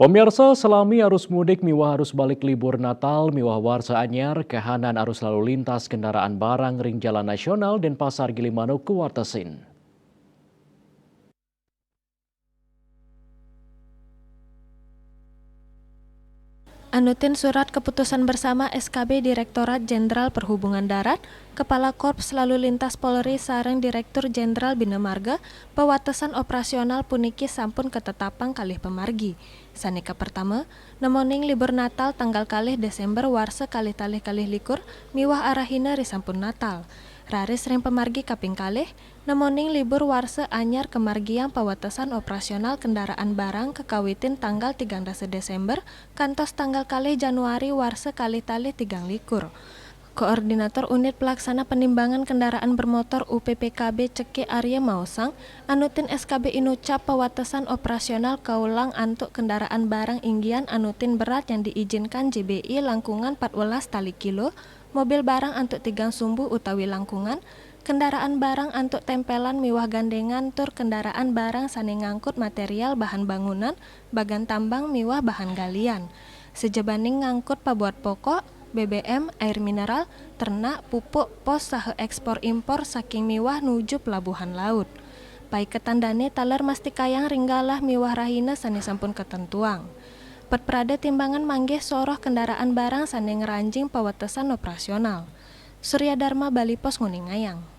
Pemirsa, selami arus mudik miwah arus balik libur Natal, miwah warsa anyar, kahanan arus lalu lintas kendaraan barang ring jalan nasional dan pasar Gilimanuk ke Wartesin. Anutin Surat Keputusan Bersama SKB Direktorat Jenderal Perhubungan Darat, Kepala Korps Lalu Lintas Polri sareng Direktur Jenderal Bina Marga, pewatesan operasional puniki sampun ketetapang kalih pemargi. Sanika pertama, nemoning libur Natal tanggal kalih Desember warsa kalih likur, miwah arahina risampun Natal. Raris ring pemargi kaping kalih, nemoning libur warsa anyar kemargian pewatesan operasional kendaraan barang kekawitin tanggal 13 Desember kantos tanggal kalih Januari warsa kalih-talih 3 likur. Koordinator Unit Pelaksana Penimbangan Kendaraan Bermotor UPPKB Ceke Arya Mausang, anutin SKB Inucap pewatesan operasional kaulang antuk kendaraan barang inggian anutin berat yang diizinkan JBI langkungan 14 tali kilo, mobil barang antuk 3 sumbu utawi langkungan, kendaraan barang antuk tempelan miwah gandengan tur kendaraan barang sane ngangkut material bahan bangunan, bagan tambang miwah bahan galian. Sejebaning ngangkut pabuat pokok, BBM, air mineral, ternak, pupuk, pos saha ekspor impor saking miwah nuju pelabuhan laut. Pai ketandane taler mastikayang ringgalah miwah rahina sane sampun ketentuang. Perprada timbangan manggih soroh kendaraan barang sane ngeranjing pewatesan operasional. Surya Dharma Bali Pos Nguningayang.